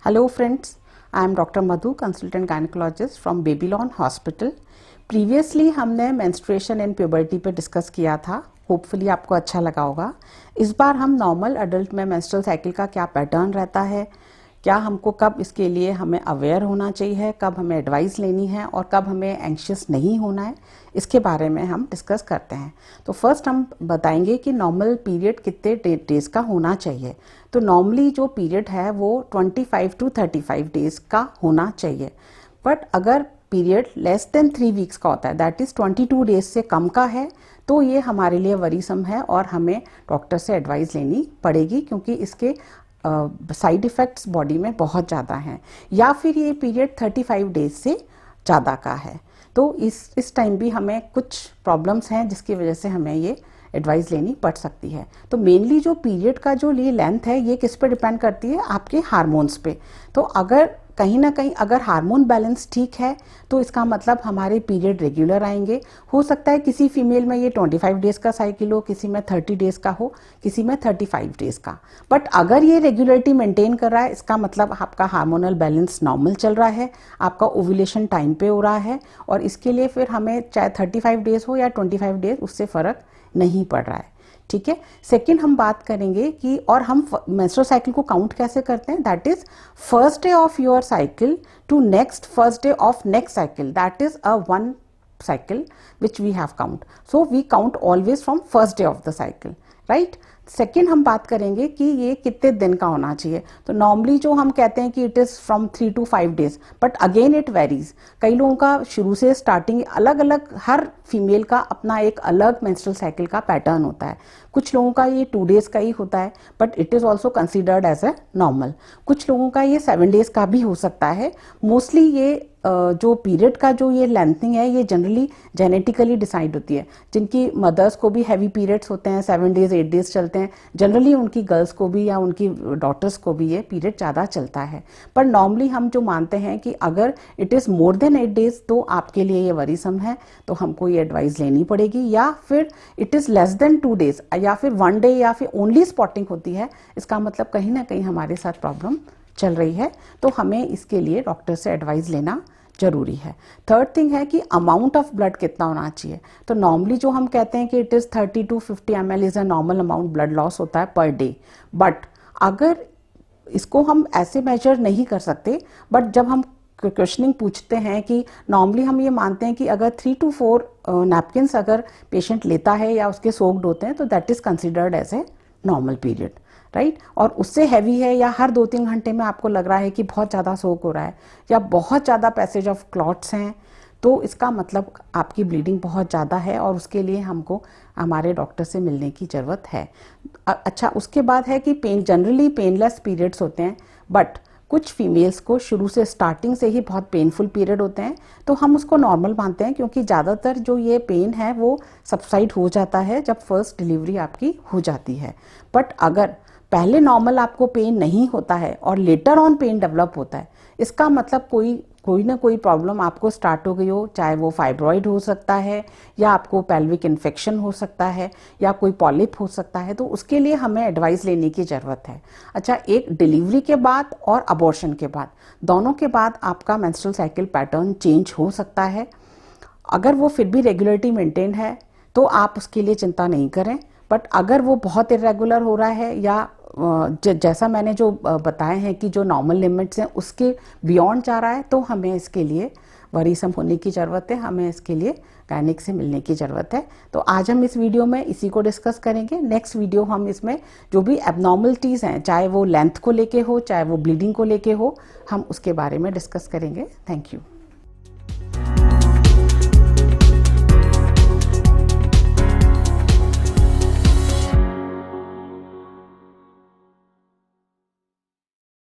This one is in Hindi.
Hello friends, I am Dr. Madhu, consultant gynecologist from Babylon Hospital. Previously हमने menstruation and puberty पे डिस्कस किया था. होपफुली आपको अच्छा लगा होगा. इस बार हम नॉर्मल अडल्ट में मेंस्ट्रुअल साइकिल का क्या पैटर्न रहता है, क्या हमको कब इसके लिए हमें अवेयर होना चाहिए, कब हमें एडवाइस लेनी है और कब हमें एंग्शियस नहीं होना है, इसके बारे में हम डिस्कस करते हैं. तो फर्स्ट हम बताएंगे कि नॉर्मल पीरियड कितने डेज का होना चाहिए. तो नॉर्मली जो पीरियड है वो 25 to 35 डेज का होना चाहिए. बट अगर पीरियड लेस देन 3 वीक्स का होता है, दैट इज़ 22 डेज से कम का है, तो ये हमारे लिए वरीसम है और हमें डॉक्टर से एडवाइस लेनी पड़ेगी, क्योंकि इसके साइड इफ़ेक्ट्स बॉडी में बहुत ज़्यादा हैं. या फिर ये पीरियड 35 डेज से ज़्यादा का है, तो इस टाइम भी हमें कुछ प्रॉब्लम्स हैं जिसकी वजह से हमें ये एडवाइस लेनी पड़ सकती है. तो मेनली जो पीरियड का जो ये लेंथ है ये किस पे डिपेंड करती है, आपके हार्मोन्स पे. तो अगर कहीं ना कहीं अगर हार्मोन बैलेंस ठीक है तो इसका मतलब हमारे पीरियड रेगुलर आएंगे. हो सकता है किसी फीमेल में ये 25 डेज का साइकिल हो, किसी में 30 डेज का हो, किसी में 35 डेज का. बट अगर ये रेगुलरिटी मेंटेन कर रहा है, इसका मतलब आपका हार्मोनल बैलेंस नॉर्मल चल रहा है, आपका ओव्यूलेशन टाइम पे हो रहा है, और इसके लिए फिर हमें चाहे 35 डेज हो या 25 डेज उससे फ़र्क नहीं पड़ रहा है. ठीक है. सेकेंड हम बात करेंगे कि और हम मेंस्ट्रुअल साइकिल को काउंट कैसे करते हैं. That is first day of your cycle to next first day of next cycle, that is a one cycle which we have count. So we count always from first day of the cycle, right. Second हम बात करेंगे कि ये कितने दिन का होना चाहिए. तो नॉर्मली जो हम कहते हैं कि it is from 3 to 5 days, but again it varies. कई लोगों का शुरू से स्टार्टिंग अलग अलग, हर फीमेल का अपना एक अलग मेंस्ट्रुअल साइकिल का पैटर्न होता है. कुछ लोगों का ये 2 डेज का ही होता है, but it is also considered as a normal. कुछ लोगों का ये 7 डेज का भी हो सकता है. मोस्टली ये जो पीरियड का जो ये लेंथनिंग है ये जनरली जेनेटिकली डिसाइड होती है. जिनकी मदर्स को भी हैवी पीरियड्स होते हैं, 7 डेज 8 डेज चलते हैं, जनरली उनकी गर्ल्स को भी या उनकी डॉटर्स को भी ये पीरियड ज़्यादा चलता है. पर नॉर्मली हम जो मानते हैं कि अगर it is more than 8 days तो आपके लिए ये वरीसम है, तो हमको ये एडवाइस लेनी पड़ेगी. या फिर it is less than 2 days या फिर 1 डे या फिर ओनली स्पॉटिंग होती है, इसका मतलब कहीं ना कहीं हमारे साथ प्रॉब्लम चल रही है, तो हमें इसके लिए डॉक्टर से एडवाइस लेना जरूरी है. थर्ड थिंग है कि अमाउंट ऑफ ब्लड कितना होना चाहिए. तो नॉर्मली जो हम कहते हैं कि it is 30 to 50 ml is a normal amount blood loss होता है पर डे. बट अगर इसको हम ऐसे मेजर नहीं कर सकते, बट जब हम क्वेश्चनिंग पूछते हैं कि नॉर्मली हम ये मानते हैं कि अगर 3 to 4 नैपकिन्स अगर पेशेंट लेता है या उसके सोक्ड होते हैं तो that is considered as a normal period, right. और उससे हैवी है या हर 2-3 घंटे में आपको लग रहा है कि बहुत ज़्यादा सोक हो रहा है या बहुत ज़्यादा पैसेज ऑफ क्लॉट्स हैं, तो इसका मतलब आपकी ब्लीडिंग बहुत ज़्यादा है और उसके लिए हमको हमारे डॉक्टर से मिलने की ज़रूरत है. अच्छा, उसके बाद है कि जनरली पेनलेस पीरियड्स होते हैं, बट कुछ फीमेल्स को शुरू से स्टार्टिंग से ही बहुत पेनफुल पीरियड होते हैं, तो हम उसको नॉर्मल मानते हैं, क्योंकि ज़्यादातर जो ये पेन है वो सबसाइड हो जाता है जब फर्स्ट डिलीवरी आपकी हो जाती है. बट अगर पहले नॉर्मल आपको पेन नहीं होता है और लेटर ऑन पेन डेवलप होता है, इसका मतलब कोई ना कोई प्रॉब्लम आपको स्टार्ट हो गई हो, चाहे वो फाइब्रॉइड हो सकता है या आपको पेल्विक इन्फेक्शन हो सकता है या कोई पॉलिप हो सकता है, तो उसके लिए हमें एडवाइस लेने की ज़रूरत है. अच्छा, एक डिलीवरी के बाद और अबॉर्शन के बाद, दोनों के बाद आपका मेंस्ट्रुअल साइकिल पैटर्न चेंज हो सकता है. अगर वो फिर भी रेगुलरिटी मेंटेन है तो आप उसके लिए चिंता नहीं करें. बट अगर वो बहुत इरेगुलर हो रहा है या जैसा मैंने जो बताए हैं कि जो नॉर्मल लिमिट्स हैं उसके बियॉन्ड जा रहा है, तो हमें इसके लिए वरीसम होने की ज़रूरत है, हमें इसके लिए गायनिक से मिलने की ज़रूरत है. तो आज हम इस वीडियो में इसी को डिस्कस करेंगे. नेक्स्ट वीडियो हम इसमें जो भी एबनॉर्मलिटीज़ हैं, चाहे वो लेंथ को लेके हो, चाहे वो ब्लीडिंग को लेके हो, हम उसके बारे में डिस्कस करेंगे. Thank you.